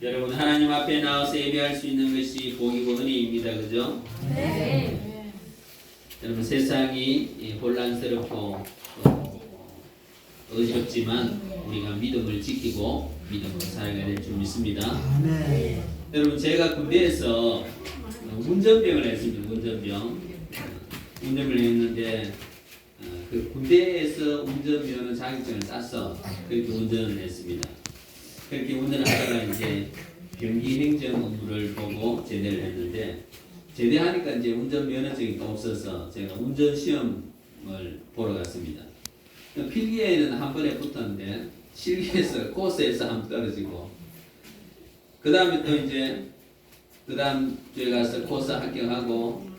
여러분 하나님 앞에 나와서 예배할 수 있는 것이 복이고 은혜입니다. 그죠? 네. 여러분 세상이 혼란스럽고 어지럽지만 우리가 믿음을 지키고 믿음으로 살아가야 될 줄 믿습니다. 네. 여러분 제가 군대에서 운전병을 했습니다. 운전병을 했는데 그 군대에서 운전면허 자격증을 따서 그렇게 운전을 했습니다. 그렇게 운전을 하다가 이제 병기 행정 업무를 보고 제대를 했는데 제대하니까 이제 운전면허증이 또 없어서 제가 운전 시험을 보러 갔습니다. 필기에는 한 번에 붙었는데 실기에서 코스에서 한 번 떨어지고 그 다음에 또 이제 그 다음 주에 가서 코스 합격하고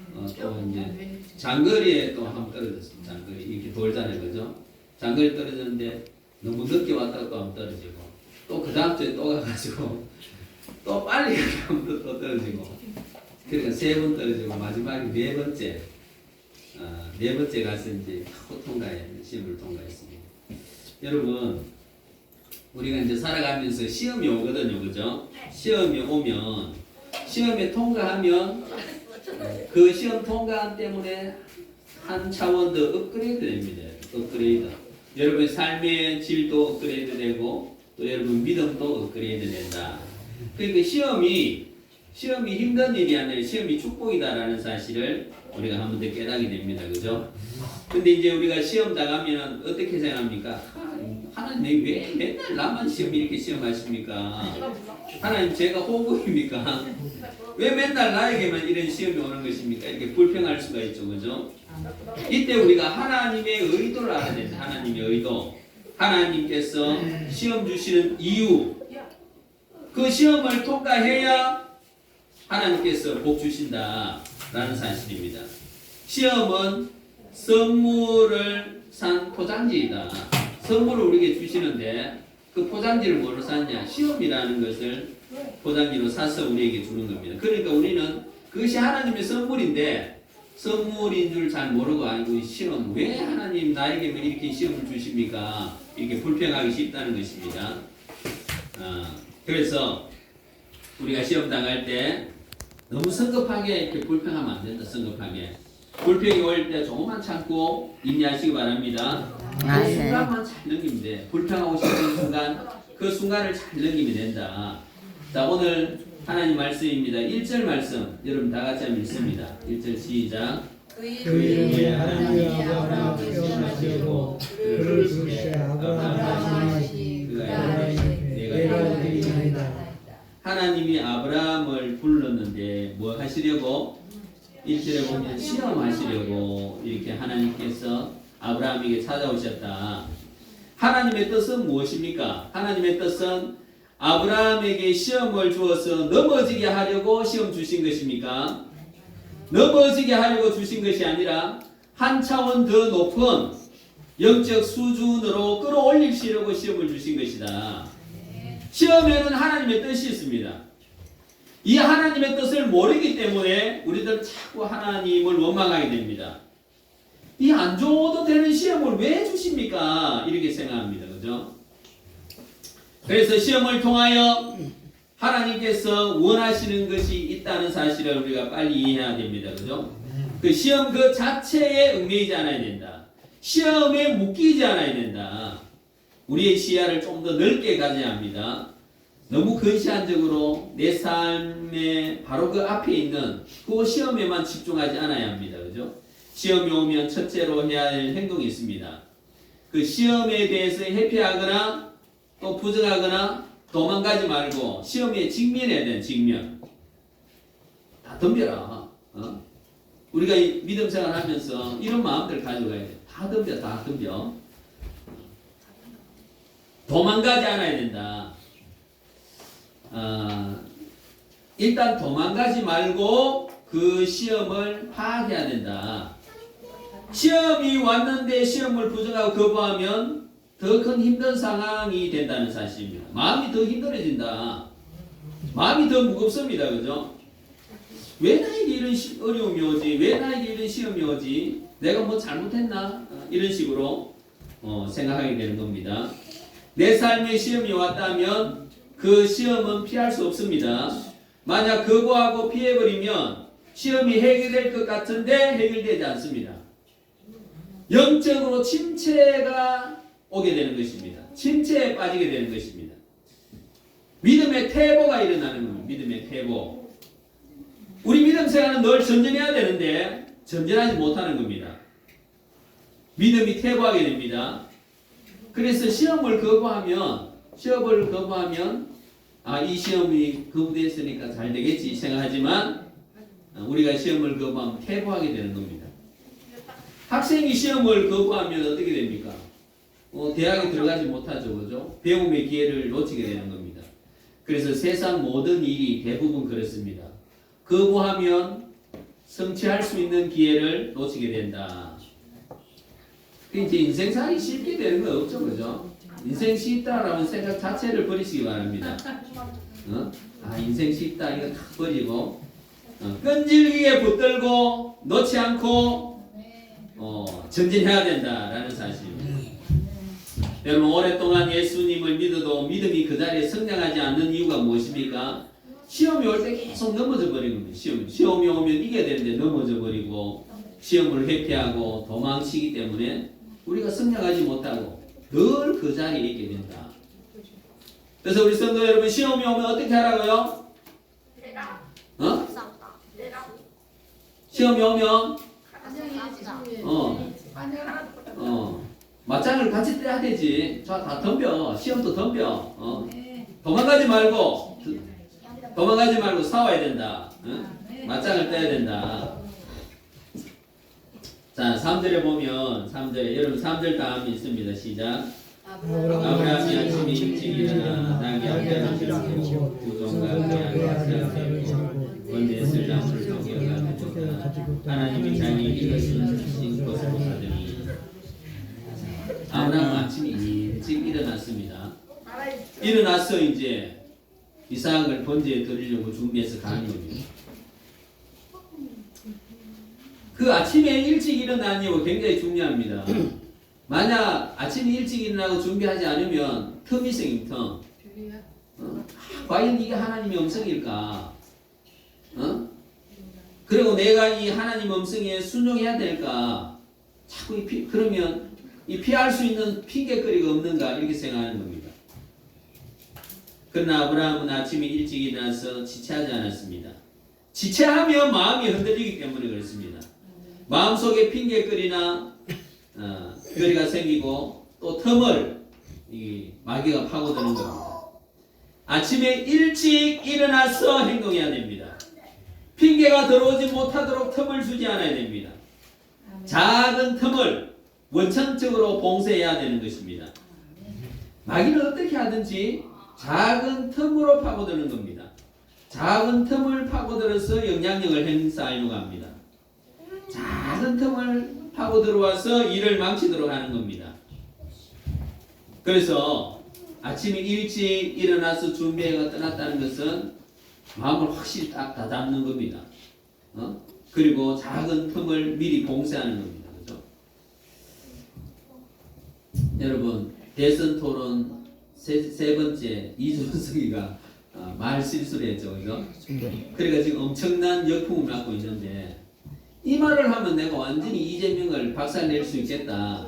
또 이제 장거리에 또 한 번 떨어졌어요. 장거리 이렇게 돌잖아요, 그죠? 장거리 떨어졌는데 너무 늦게 왔다가 또 한 번 떨어지고 또 그 다음 주에 또 가가지고 또 빨리 가면 또 떨어지고 그러니까 3번 떨어지고 마지막에 네 번째 가서 이제 시험을 통과했습니다. 여러분 우리가 이제 살아가면서 시험이 오거든요, 그죠? 시험이 오면 시험에 통과하면 그 시험 통과함 때문에 한 차원 더 업그레이드 됩니다. 업그레이드. 여러분의 삶의 질도 업그레이드 되고 또 여러분 믿음도 업그레이드 된다. 그러니까 시험이 힘든 일이 아니라 시험이 축복이다라는 사실을 우리가 한 번 더 깨닫게 됩니다. 그죠? 근데 이제 우리가 시험 당하면 어떻게 생각합니까? 하나님 왜 맨날 나만 이렇게 시험하십니까? 하나님 제가 호구입니까? 왜 맨날 나에게만 이런 시험이 오는 것입니까? 이렇게 불평할 수가 있죠. 그죠? 이때 우리가 하나님의 의도를 알아야 됩니다. 하나님의 의도. 하나님께서 시험 주시는 이유. 그 시험을 통과해야 하나님께서 복 주신다라는 사실입니다. 시험은 선물을 산 포장지이다. 선물을 우리에게 주시는데 그 포장지를 뭐로 샀냐? 시험이라는 것을 포장지로 사서 우리에게 주는 겁니다. 그러니까 우리는 그것이 하나님의 선물인데 선물인 줄 잘 모르고 아니고 시험 왜 하나님 나에게만 이렇게 시험을 주십니까? 이렇게 불평하기 쉽다는 것입니다. 그래서 우리가 시험 당할 때 너무 성급하게 이렇게 불평하면 안 된다. 성급하게 불평이 올 때 조금만 참고 인내하시기 바랍니다. 그 순간만 잘 넘기면 돼. 불평하고 싶은 순간 그 순간을 잘 넘기면 된다. 자, 오늘 하나님 말씀입니다. 1절 말씀 여러분 다 같이 한번 읽습니다. 1절 시작. 그 이름에 하나님이 아브라함을 시험하시고 그를 부르시되 아브라함아 하시니 그가 내가 드리리이다. 하나님이 아브라함을 불렀는데 뭐 하시려고? 1절에 보면 시험하시려고 이렇게 하나님께서 아브라함에게 찾아오셨다. 하나님의 뜻은 무엇입니까? 하나님의 뜻은 아브라함에게 시험을 주어서 넘어지게 하려고 시험 주신 것입니까? 넘어지게 하려고 주신 것이 아니라 한 차원 더 높은 영적 수준으로 끌어올리시려고 시험을 주신 것이다. 시험에는 하나님의 뜻이 있습니다. 이 하나님의 뜻을 모르기 때문에 우리들 자꾸 하나님을 원망하게 됩니다. 이 안 줘도 되는 시험을 왜 주십니까? 이렇게 생각합니다. 그죠? 그래서 시험을 통하여 하나님께서 원하시는 것이 있다는 사실을 우리가 빨리 이해해야 됩니다. 그죠? 그 시험 그 자체에 얽매이지 않아야 된다. 시험에 묶이지 않아야 된다. 우리의 시야를 좀 더 넓게 가져야 합니다. 너무 근시안적으로 내 삶의 바로 그 앞에 있는 그 시험에만 집중하지 않아야 합니다. 그죠? 시험이 오면 첫째로 해야 할 행동이 있습니다. 그 시험에 대해서 회피하거나 또 부정하거나 도망가지 말고 시험에 직면해야 되는 직면. 다 덤벼라. 우리가 믿음 생활하면서 이런 마음들 가져가야 돼. 다 덤벼. 도망가지 않아야 된다. 일단 도망가지 말고 그 시험을 파악해야 된다. 시험이 왔는데 시험을 부정하고 거부하면 더 큰 힘든 상황이 된다는 사실입니다. 마음이 더 힘들어진다. 마음이 더 무겁습니다. 그죠? 왜 나에게 이런 어려움이 오지? 왜 나에게 이런 시험이 오지? 내가 뭐 잘못했나? 이런 식으로 생각하게 되는 겁니다. 내 삶에 시험이 왔다면 그 시험은 피할 수 없습니다. 만약 거부하고 피해버리면 시험이 해결될 것 같은데 해결되지 않습니다. 영적으로 침체가 오게 되는 것입니다. 침체에 빠지게 되는 것입니다. 믿음의 퇴보가 일어나는 겁니다. 믿음의 퇴보. 우리 믿음 생활은 늘 전진해야 되는데 전진하지 못하는 겁니다. 믿음이 퇴보하게 됩니다. 그래서 시험을 거부하면 이 시험이 거부됐으니까 잘 되겠지 생각하지만 우리가 시험을 거부하면 퇴보하게 되는 겁니다. 학생이 시험을 거부하면 어떻게 됩니까? 대학에 들어가지 못하죠. 그죠? 배움의 기회를 놓치게 되는 겁니다. 그래서 세상 모든 일이 대부분 그렇습니다. 거부하면 성취할 수 있는 기회를 놓치게 된다. 이제 인생 살기 쉽게 되는 거 없죠. 그죠? 인생 쉽다라는 생각 자체를 버리시기 바랍니다. 인생 쉽다 이거 다 버리고 끈질기게 붙들고 놓지 않고 전진해야 된다라는 사실입니다. 여러분 오랫동안 예수님을 믿어도 믿음이 그 자리에 성장하지 않는 이유가 무엇입니까? 시험이 올 때 계속 넘어져 버리는 겁니다. 시험이 오면 이겨야 되는데 넘어져 버리고 시험을 회피하고 도망치기 때문에 우리가 성장하지 못하고 늘 그 자리에 있게 된다. 그래서 우리 성도 여러분 시험이 오면 어떻게 하라고요? 시험이 오면 맞짱을 같이 떼야 되지. 자, 다 덤벼. 시험도 덤벼. 도망가지 말고 싸워야 된다. 맞짱을 떼야 된다. 자, 3절에 보면 3절에 여러분 3절 다음이 있습니다. 시작. 아브라함이 아침에 일찍 일어나 자기 아버지를 싣고 구종과 계약을 세우고 번제를 나무를 쪼개어가지고 하나님이 자기 이것을 주신 것으로 하더니 아브라함은 아침에 일찍 일어났습니다. 일어나서 이제 이삭을 번제에 드리려고 준비해서 가는 겁니다. 그 아침에 일찍 일어나는 이유가 굉장히 중요합니다. 만약 아침에 일찍 일어나고 준비하지 않으면 틈이 생깁니다. 과연 이게 하나님의 음성일까? 그리고 내가 이 하나님 음성에 순종해야 될까? 자꾸 그러면 이 피할 수 있는 핑계거리가 없는가? 이렇게 생각하는 겁니다. 그러나 아브라함은 아침에 일찍 일어나서 지체하지 않았습니다. 지체하면 마음이 흔들리기 때문에 그렇습니다. 마음속에 핑계거리나 거리가 생기고 또 틈을 이 마귀가 파고드는 겁니다. 아침에 일찍 일어나서 행동해야 됩니다. 핑계가 들어오지 못하도록 틈을 주지 않아야 됩니다. 작은 틈을 원천적으로 봉쇄해야 되는 것입니다. 마귀는 어떻게 하든지 작은 틈으로 파고드는 겁니다. 작은 틈을 파고들어서 영향력을 행사하려고 합니다. 작은 틈을 파고 들어와서 일을 망치도록 하는 겁니다. 그래서 아침에 일찍 일어나서 준비해가 떠났다는 것은 마음을 확실히 딱 다잡는 겁니다. 그리고 작은 틈을 미리 봉쇄하는 겁니다. 그렇죠? 여러분 대선 토론 세 번째 이준석이가 말 실수를 했죠. 그죠? 그러니까 지금 엄청난 역풍을 맞고 있는데 이 말을 하면 내가 완전히 이재명을 박살낼 수 있겠다.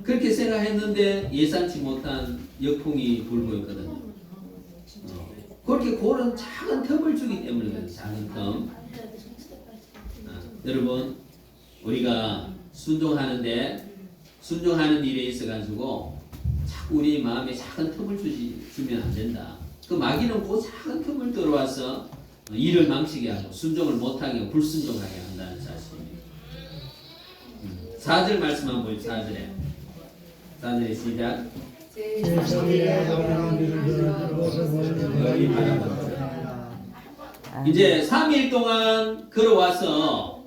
그렇게 생각했는데 예상치 못한 역풍이 불고 있거든요. 그렇게 그런 작은 틈을 주기 때문에 그래요. 작은 틈. 여러분 우리가 순종하는 일에 있어가지고 자꾸 우리 마음에 작은 틈을 주면 안 된다. 그 마귀는 그 작은 틈을 들어와서 일을 망치게 하고 순종을 못하게 하고 불순종하게 한다는 사실입니다. 4절 말씀 한번 보십시오. 4절에 시작. 이제 3일 동안 걸어와서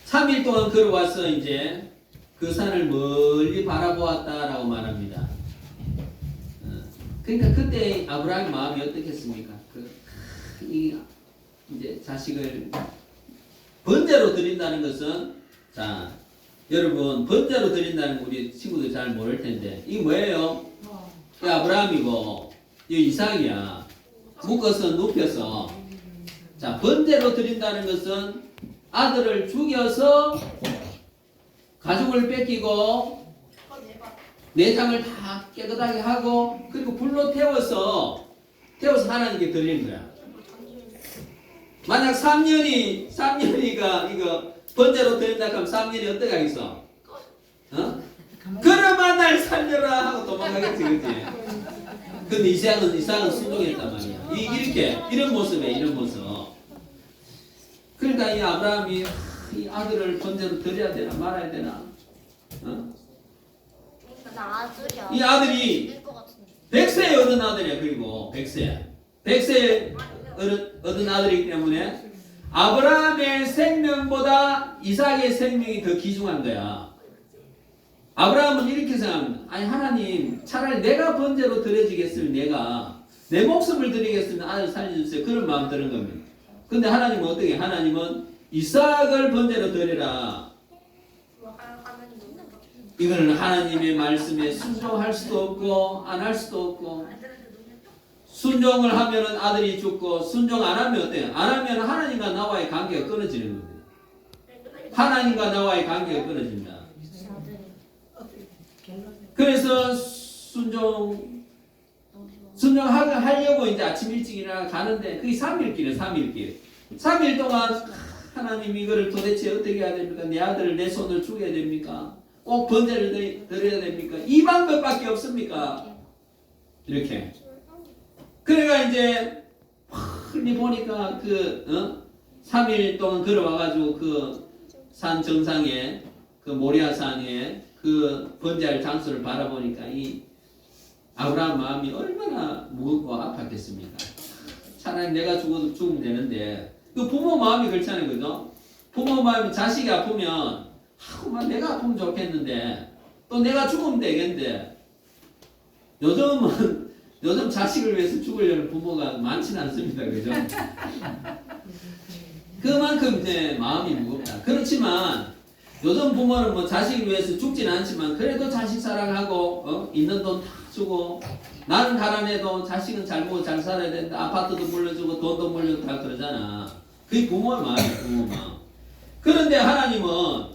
3일 동안 걸어와서 이제 그 산을 멀리 바라보았다라고 말합니다. 그러니까 그때 아브라함의 마음이 어떻겠습니까? 이제 자식을 번제로 드린다는 것은 자 여러분 번제로 드린다는 거 우리 친구들 잘 모를 텐데 이게 뭐예요? 이 아브라함이고 이 이삭이야. 묶어서 눕혀서 자 번제로 드린다는 것은 아들을 죽여서 가죽을 뺏기고 내장을 다 깨끗하게 하고 그리고 불로 태워서 하나님께 드리는 거야. 만약 3년이가 이거 번제로 드린다 하면 3년이 어떻게 하겠어? 어? 그러면 날 살려라 하고 도망가겠지, 그렇지? 근데 이삭은 순종했단 말이야. 이렇게 이런 모습이야, 이런 모습. 그러니까 이 아브라함이 이 아들을 번제로 드려야 되나 말아야 되나? 어? 이 아들이 100세에 얻은 아들이야. 그리고 100세에 얻은 아들이기 때문에 아브라함의 생명보다 이삭의 생명이 더 귀중한 거야. 아브라함은 이렇게 생각합니다. 아니 하나님 차라리 내가 번제로 드려지겠으면 내가 내 목숨을 드리겠으면 아들 살려주세요. 그런 마음 드는 겁니다. 근데 하나님은 어떻게? 하나님은 이삭을 번제로 드리라. 이거는 하나님의 말씀에 순종할 수도 없고 안 할 수도 없고 순종을 하면은 아들이 죽고 순종 안 하면 어때요? 안 하면 하나님과 나와의 관계가 끊어지는 겁니다. 하나님과 나와의 관계가 끊어집니다. 그래서 순종하려고 이제 아침 일찍 일어나 가는데 그게 3일길이에요. 3일 동안 하나님 이거를 도대체 어떻게 해야 됩니까? 내 아들을 내 손을 죽여야 됩니까? 꼭 번제를 드려야 됩니까? 이 방법밖에 없습니까? 이렇게. 그래가 이제 흔히 보니까 3일 동안 걸어와가지고 그 산 정상에 그 모리아산에 그 번제할 장소를 바라보니까 이 아브라함 마음이 얼마나 무겁고 아팠겠습니까? 차라리 내가 죽어도 죽으면 되는데 그 부모 마음이 그렇잖아요, 그죠? 부모 마음이 자식이 아프면 내가 아프면 좋겠는데 또 내가 죽으면 되겠는데 요즘 자식을 위해서 죽으려는 부모가 많지는 않습니다, 그죠? 그만큼 이제 마음이 무겁다. 그렇지만 요즘 부모는 뭐 자식을 위해서 죽지는 않지만 그래도 자식 사랑하고 있는 돈 다 주고 나는 가난해도 자식은 잘 먹고 잘 살아야 된다. 아파트도 물려주고 돈도 물려주고 다 그러잖아. 그게 부모의 마음이야, 부모 마음. 그런데 하나님은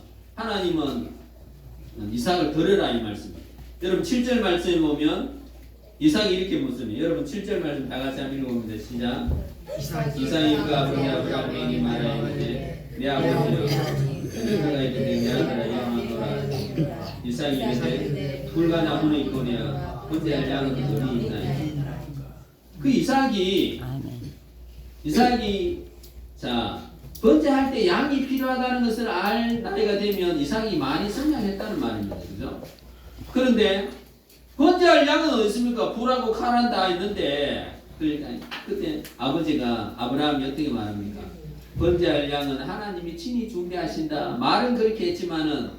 이삭을 드려라 이 말씀이에요. 여러분 7절 말씀에 보면 이삭이 이렇게 묻습니다. 여러분 7절 말씀 다 같이 한번 읽어봅니다. 시작. 이삭이 그 아버지 아브라함에게 말하였는데 내 아버지여 그가 이르되 내 아들아 일어나노라. 이삭이 이르되 불과 나무는 있거니와 번제할 양은 어디 있나이까. 그 이삭이 자 번제할 때 양이 필요하다는 것을 알 나이가 되면 이삭이 많이 성장했다는 말입니다. 그죠? 그런데 번제할 양은 어디 있습니까? 불하고 칼은 다 있는데 그러니까 그때 아버지가 아브라함이 어떻게 말합니까? 번제할 양은 하나님이 친히 준비하신다. 말은 그렇게 했지만은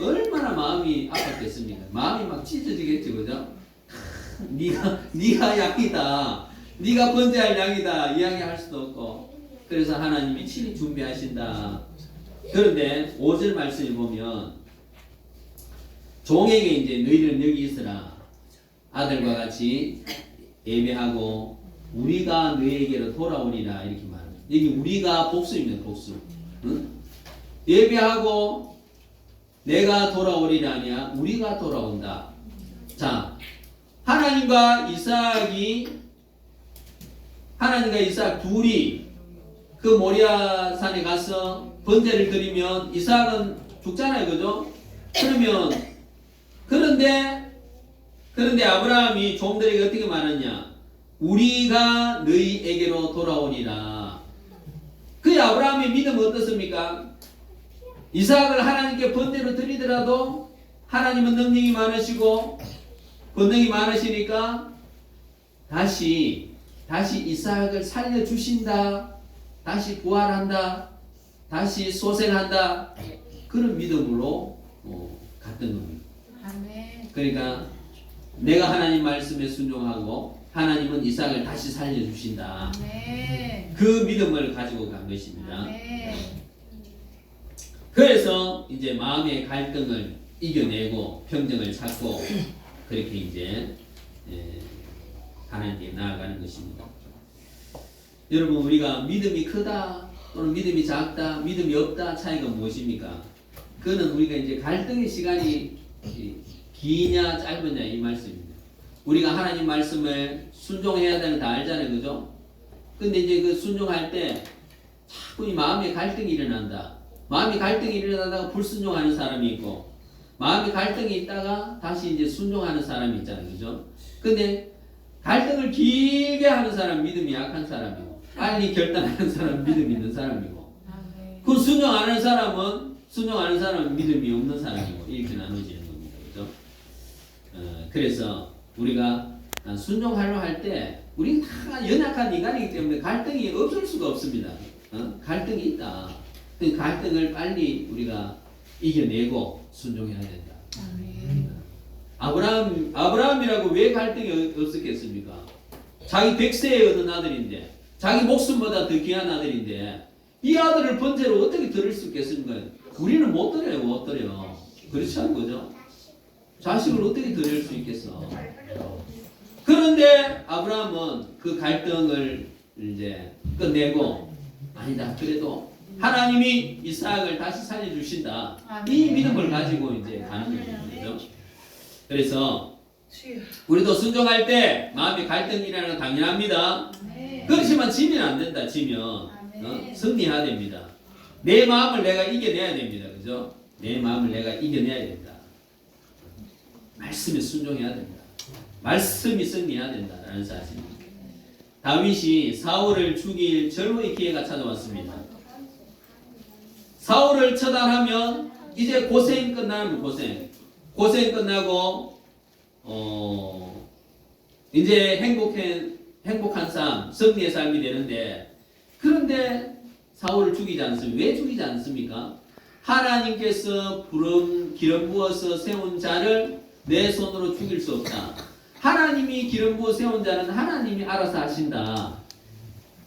얼마나 마음이 아팠겠습니까? 마음이 막 찢어지겠지, 그죠? 네가 양이다. 네가 번제할 양이다. 이야기할 수도 없고. 그래서 하나님이 친히 준비하신다. 그런데 5절 말씀을 보면 종에게 이제 너희들은 여기 있으라. 아들과 같이 예배하고 우리가 너희에게로 돌아오리라 이렇게 말합니다. 여기 우리가 복수입니다. 복수. 응? 예배하고 내가 돌아오리라 아니야. 우리가 돌아온다. 자, 하나님과 이삭 둘이 그 모리아 산에 가서 번제를 드리면 이삭은 죽잖아요, 그죠? 그런데 아브라함이 종들에게 어떻게 말하냐? 우리가 너희에게로 돌아오리라. 그 아브라함의 믿음은 어떻습니까? 이삭을 하나님께 번제로 드리더라도 하나님은 능력이 많으시고 권능이 많으시니까 다시 이삭을 살려주신다. 다시 부활한다. 다시 소생한다. 그런 믿음으로 갔던 겁니다. 그러니까 내가 하나님 말씀에 순종하고 하나님은 이삭을 다시 살려주신다. 그 믿음을 가지고 간 것입니다. 그래서 이제 마음의 갈등을 이겨내고 평정을 찾고 그렇게 이제 하나님께 나아가는 것입니다. 여러분, 우리가 믿음이 크다 또는 믿음이 작다, 믿음이 없다 차이가 무엇입니까? 그거는 우리가 이제 갈등의 시간이 기냐 짧으냐 이 말씀입니다. 우리가 하나님 말씀을 순종해야 되는 거 다 알잖아요, 그죠? 근데 이제 그 순종할 때 자꾸 이 마음에 갈등이 일어난다. 마음이 갈등이 일어나다가 불순종하는 사람이 있고, 마음이 갈등이 있다가 다시 이제 순종하는 사람이 있잖아요, 그죠? 근데 갈등을 길게 하는 사람 믿음이 약한 사람이고, 빨리 결단하는 사람 믿음이 있는 사람이고, 그 순종 안 하는 사람은 믿음이 없는 사람이고, 이렇게 나눠지는 겁니다, 그죠? 그래서 우리가 순종하려 할 때 우리 다 연약한 인간이기 때문에 갈등이 없을 수가 없습니다. 갈등이 있다. 그 갈등을 빨리 우리가 이겨내고 순종해야 된다. 아브라함이라고 왜 갈등이 없었겠습니까? 자기 백세에 얻은 아들인데, 자기 목숨보다 더 귀한 아들인데, 이 아들을 번제로 어떻게 드릴 수 있겠습니까? 우리는 못 드려요, 못 드려. 그렇지 않은 거죠? 자식을 어떻게 드릴 수 있겠어? 그런데 아브라함은 그 갈등을 이제 끝내고, 아니다, 그래도 하나님이 이삭을 다시 살려주신다. 이 믿음을 가지고 이제 가는 거죠. 그래서 우리도 순종할 때 마음에 갈등이 일어나는 건 당연합니다. 그렇지만 지면 안 된다. 지면 승리해야 됩니다. 내 마음을 내가 이겨내야 됩니다. 그죠? 내 마음을 내가 이겨내야 된다. 말씀에 순종해야 된다. 말씀이 승리해야 된다라는 사실입니다. 다윗이 사울을 죽일 절호의 기회가 찾아왔습니다. 사울을 처단하면 이제 고생 끝나면 고생 끝나고 이제 행복한 삶, 승리의 삶이 되는데, 그런데 사울을 죽이지 않습니까? 왜 죽이지 않습니까? 하나님께서 기름 부어서 세운 자를 내 손으로 죽일 수 없다. 하나님이 기름 부어 세운 자는 하나님이 알아서 하신다.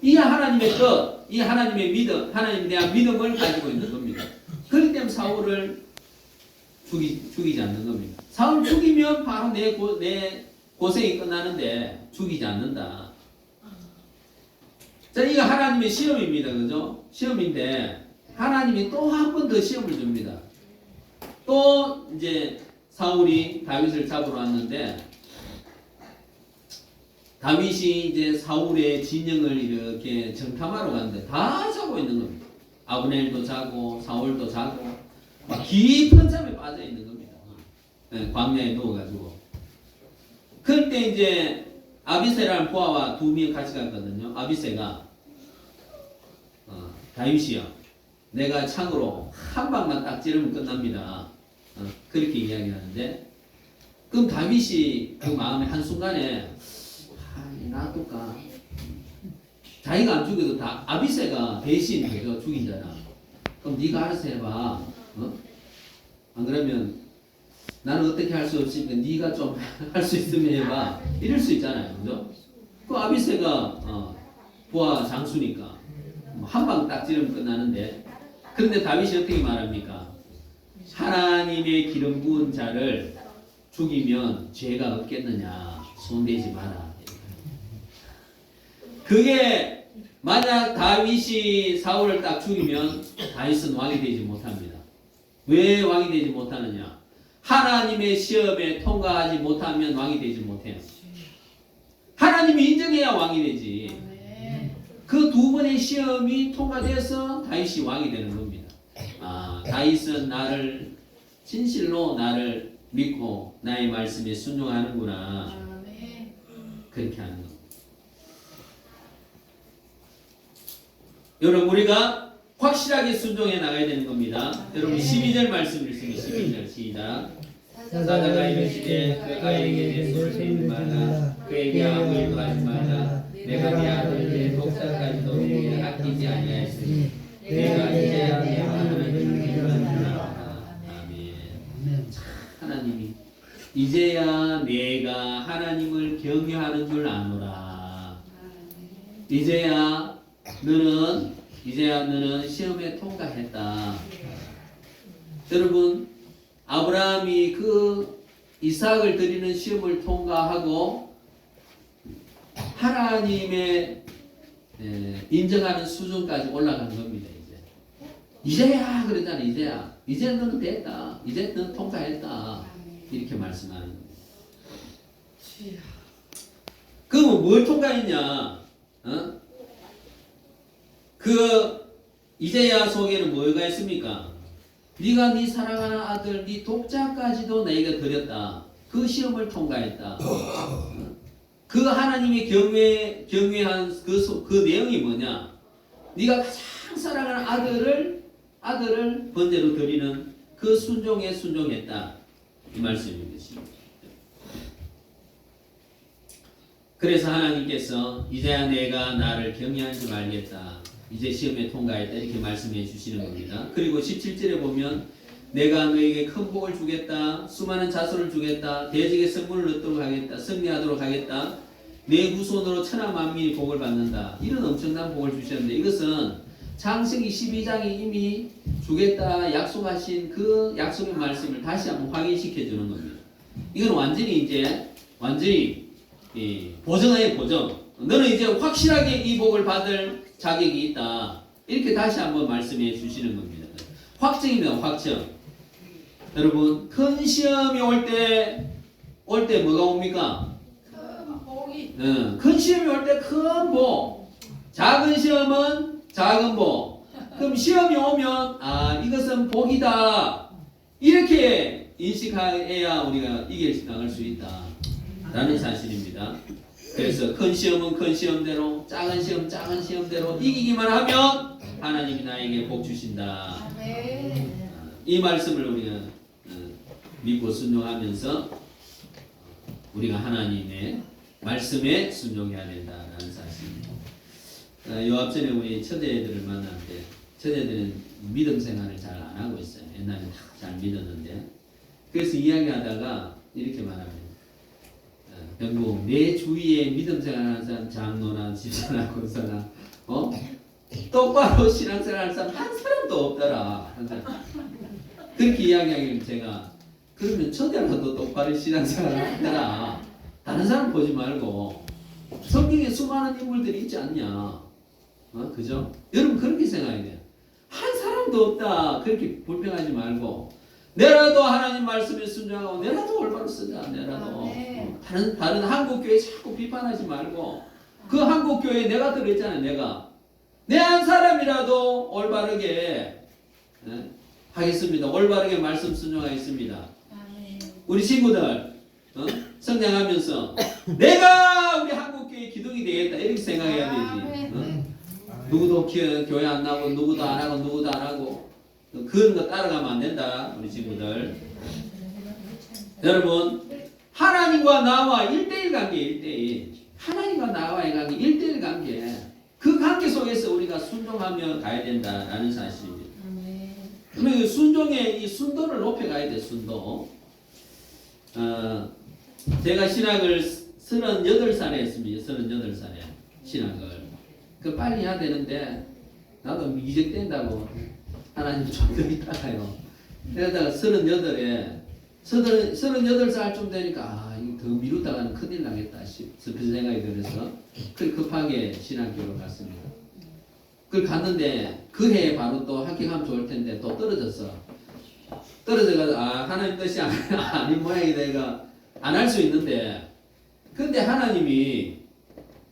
이 하나님의 뜻, 이 하나님의 믿음, 하나님에 대한 믿음을 가지고 있는 겁니다. 그렇기 때문에 사울을 죽이지 않는 겁니다. 사울 죽이면 바로 내 고생이 끝나는데 죽이지 않는다. 자, 이거 하나님의 시험입니다. 그죠? 시험인데 하나님이 또 한 번 더 시험을 줍니다. 또 이제 사울이 다윗을 잡으러 왔는데, 다윗이 이제 사울의 진영을 이렇게 정탐하러 갔는데 다 자고 있는 겁니다. 아브넬도 자고 사울도 자고 막 깊은 잠에 빠져 있는 겁니다. 광야에 누워가지고. 그때 이제 아비새라는 부하와 두 명 같이 갔거든요. 아비새가 다윗이요, 내가 창으로 한 방만 딱 찌르면 끝납니다. 그렇게 이야기하는데, 그럼 다윗이 그 마음에 한순간에 놔둘까? 자기가 안 죽여도 다 아비새가 대신 그죠? 죽인 자라. 그럼 네가 알아서 해봐. 안 그러면 나는 어떻게 할 수 없으니까 네가 좀 할 수 있으면 해봐. 이럴 수 있잖아요, 그죠? 그 아비새가 부하 장수니까 한 방 딱 찌르면 끝나는데, 그런데 다윗이 어떻게 말합니까? 하나님의 기름 부은 자를 죽이면 죄가 없겠느냐? 손대지 마라. 그게 만약 다윗이 사울을 딱 죽이면 다윗은 왕이 되지 못합니다. 왜 왕이 되지 못하느냐? 하나님의 시험에 통과하지 못하면 왕이 되지 못해요. 하나님이 인정해야 왕이 되지. 그 두 번의 시험이 통과돼서 다윗이 왕이 되는 겁니다. 다윗은 나를 진실로 나를 믿고 나의 말씀에 순종하는구나. 그렇게 하는 겁니다. 여러분, 우리가 확실하게 순종해 나가야 되는 겁니다. 여러분, 12절 말씀 읽습니다. 12절 시작. 사자가 이르시되 그 아이에게 돌리지 말라. 그에게 아무 일도 하지 말라. 내가 네 아들 내 독사까지도 내게 아끼지 아니하였으니 내가 이제야 네 하나님을 경외하노라. 아멘. 하나님이 이제야 내가 하나님을 경외하는 줄 아노라. 이제야 너는 시험에 통과했다. 여러분, 아브라함이 그 이삭을 드리는 시험을 통과하고 하나님의 인정하는 수준까지 올라간 겁니다. 이제야 그러잖아. 이제 너는 됐다. 이제 너는 통과했다. 이렇게 말씀하는 겁니다. 그럼 뭘 통과했냐? 그 이제야 속에는 뭐가 있습니까? 네가 네 사랑하는 아들, 네 독자까지도 내게 드렸다. 그 시험을 통과했다. 그 하나님이 경외한 그 내용이 뭐냐? 네가 가장 사랑하는 아들을 번제로 드리는 그 순종에 순종했다. 이 말씀인 것입니다. 그래서 하나님께서 이제야 내가 나를 경외하는 줄 알겠다. 이제 시험에 통과했다. 이렇게 말씀해 주시는 겁니다. 그리고 17절에 보면 내가 너에게 큰 복을 주겠다. 수많은 자손을 주겠다. 대적의 성문을 얻도록 하겠다. 승리하도록 하겠다. 내 후손으로 천하 만민이 복을 받는다. 이런 엄청난 복을 주셨는데 이것은 창세기 12장이 이미 주겠다 약속하신 그 약속의 말씀을 다시 한번 확인시켜 주는 겁니다. 이건 완전히 보정의 보정. 너는 이제 확실하게 이 복을 받을 자격이 있다. 이렇게 다시 한번 말씀해 주시는 겁니다. 확정입니다. 확정. 여러분 큰 시험이 올 때 뭐가 옵니까? 큰 시험이 올 때 큰 복. 작은 시험은 작은 복. 그럼 시험이 오면 이것은 복이다. 이렇게 인식해야 우리가 이길 수 있다. 라는 사실입니다. 그래서 큰 시험은 큰 시험대로, 작은 시험 작은 시험대로 이기기만 하면 하나님이 나에게 복 주신다. 이 말씀을 우리가 믿고 순종하면서 우리가 하나님의 말씀에 순종해야 된다라는 사실입니다. 요 앞전에 우리 처제들을 만날 때 처제들은 믿음 생활을 잘 안 하고 있어요. 옛날에 다 잘 믿었는데 그래서 이야기하다가 이렇게 말합니다. 결국 내 주위에 믿음 생활하는 사람 장로나 집사나 권사나 똑바로 신앙생활하는 사람 한 사람도 없더라. 한 사람. 그렇게 이야기하기를 제가 그러면 저대로도 똑바로 신앙생활을 하더라. 다른 사람 보지 말고 성경에 수많은 인물들이 있지 않냐. 그죠? 여러분 그렇게 생각해야 돼요. 한 사람도 없다. 그렇게 불평하지 말고 내라도 하나님 말씀에 순종하고 내라도 올바로 쓰자. 내라도 다른 한국교회 자꾸 비판하지 말고 그 한국교회에 내가 들어있잖아요. 내 한 사람이라도 올바르게 하겠습니다. 올바르게 말씀 순종하겠습니다. 우리 친구들 성장하면서 내가 우리 한국교회 기둥이 되겠다 이렇게 생각해야 되지. 누구도 교회 안 나고 누구도 안 하고 누구도 안 하고 그런 거 따라가면 안 된다. 우리 친구들. 여러분 하나님과 나와 1대1 관계 1대1 하나님과 나와의 관계 1대1 관계 그 관계 속에서 우리가 순종하며 가야 된다라는 사실입니다. 그러면 순종의 이 순도를 높여가야 돼. 순도. 제가 신학을 38살에 했습니다. 38살에 신학을. 그 빨리 해야 되는데 나도 미적된다고 하나님 좀 더 있다가요. 그러다가 38살쯤 되니까 이거 더 미루다가는 큰일 나겠다 싶은 생각이 들어서 급하게 신학교로 갔습니다. 그걸 갔는데 그 해에 바로 또 합격하면 좋을 텐데 또 떨어져가지고 하나님 뜻이 아닌 모양이 내가 안 할 수 있는데 근데 하나님이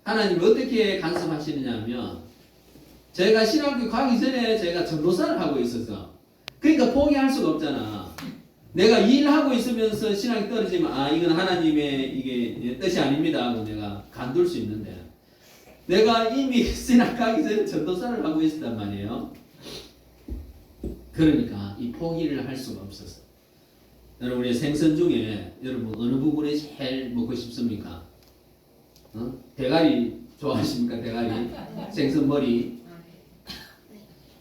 어떻게 간섭하시느냐 하면 제가 신학교 가기 전에 제가 전도사를 하고 있어서 그러니까 포기할 수가 없잖아. 내가 일하고 있으면서 신학이 떨어지면 이건 하나님의 이게 뜻이 아닙니다 하고 내가 간둘 수 있는데 내가 이미 신학 가기 전에 전도사를 하고 있었단 말이에요. 그러니까 이 포기를 할 수가 없었어. 여러분 우리 생선 중에 여러분 어느 부분이 제일 먹고 싶습니까? 대가리 좋아하십니까? 대가리 생선 머리.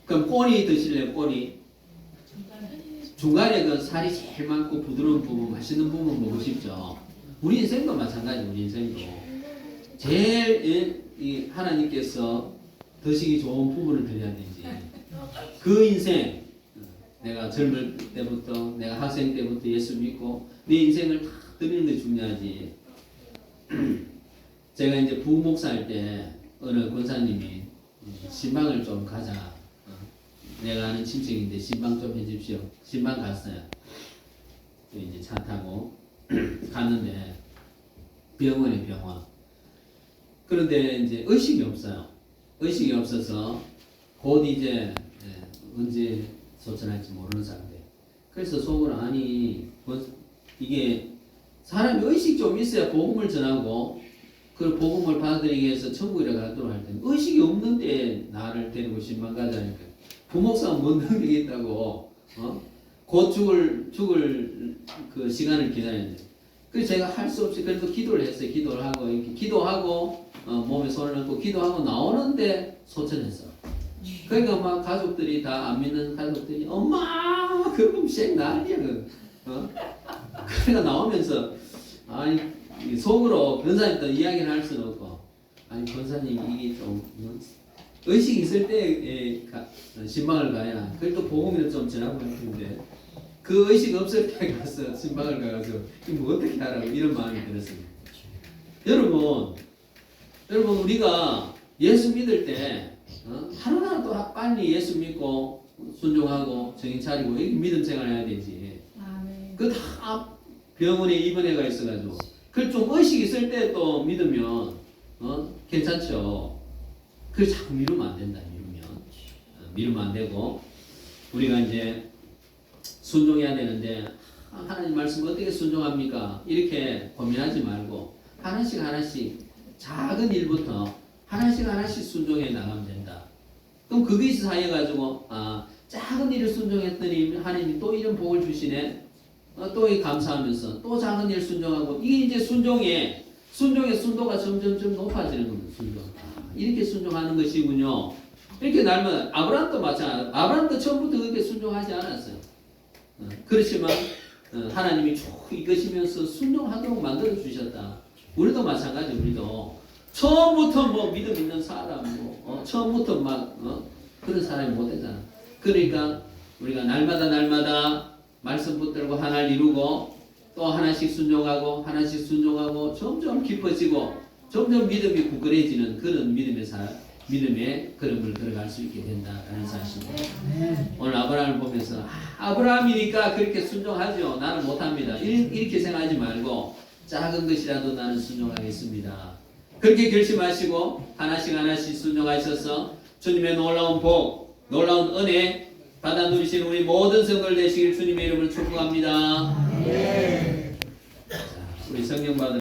그럼 꼬리 드실래요? 꼬리. 중간에 그 살이 제일 많고 부드러운 부분, 맛있는 부분 먹고 싶죠. 우리 인생도 마찬가지. 우리 인생도 제일 이 하나님께서 드시기 좋은 부분을 드려야 되지. 그 인생 내가 젊을 때부터 내가 학생 때부터 예수 믿고 내 인생을 다 드리는 게 중요하지. 제가 이제 부목사할 때 어느 권사님이 신방을 좀 가자. 내가 아는 친척인데 신방 좀 해줍시오. 신방 갔어요. 이제 차 타고 갔는데 병원에 병원. 그런데 이제 의식이 없어요. 의식이 없어서 곧 이제 언제 소천할지 모르는 사람들. 그래서 속으로 아니 이게 사람이 의식 좀 있어야 복음을 전하고 그 복음을 받아들이기 위해서 천국에 가도록 할 때는 의식이 없는데 나를 데리고 신방 가자니까 부목사는 뭔 능력이 있다고 곧 죽을 그 시간을 기다려야 돼. 그래서 제가 할 수 없이 그래도 기도를 했어요. 기도를 하고 이렇게 기도하고 몸에 손을 넣고 기도하고 나오는데 소천했어. 그러니까 막 가족들이 다 안 믿는 가족들이 엄마 그럼 씩 난리야. 그러니까 나오면서 아니 속으로 권사님도 이야기를 할 수는 없고 아니 권사님 이게 좀 의식이 있을 때 신방을 가야 그래도 복음을 좀 전하고 싶은데 그 의식 없을 때 가서 신방을 가서 뭐 어떻게 하라고 이런 마음이 들었습니다. 여러분 우리가 예수 믿을 때 하루하루 또 빨리 예수 믿고 순종하고 정신 차리고 이렇게 믿음 생활해야 되지. 그 다 병원에 입원해가 있어가지고 그 좀 의식 있을 때 또 믿으면 괜찮죠. 그 자꾸 미루면 안 된다. 미루면 안 되고 우리가 이제 순종해야 되는데 하나님 말씀 어떻게 순종합니까? 이렇게 고민하지 말고 하나씩 작은 일부터 하나씩 순종해 나가면 된다. 그럼 그게 사해가지고 작은 일을 순종했더니 하나님이 또 이런 복을 주시네. 또 감사하면서 또 작은 일 순종하고 이게 이제 순종의 순도가 점점 높아지는 겁니다. 순종. 이렇게 순종하는 것이군요. 이렇게 날마다 아브라함도 마찬가지. 아브라함도 처음부터 그렇게 순종하지 않았어요. 그렇지만 하나님이 쭉 이끄시면서 순종하도록 만들어 주셨다. 우리도 마찬가지. 우리도 처음부터 뭐 믿음 있는 사람, 처음부터 막 그런 사람이 못 되잖아. 그러니까 우리가 날마다 말씀 붙들고 하나를 이루고 또 하나씩 순종하고 점점 깊어지고 점점 믿음이 굳건해지는 그런 믿음의 걸음을 걸어갈 수 있게 된다라는 사실입니다. 오늘 아브라함을 보면서 아브라함이니까 그렇게 순종하죠. 나는 못합니다. 이렇게 생각하지 말고 작은 것이라도 나는 순종하겠습니다. 그렇게 결심하시고 하나씩 순종하셔서 주님의 놀라운 복, 놀라운 은혜 받아 누리신 우리 모든 성도들 되시길 주님의 이름으로 축복합니다. 자, 우리 성령 받은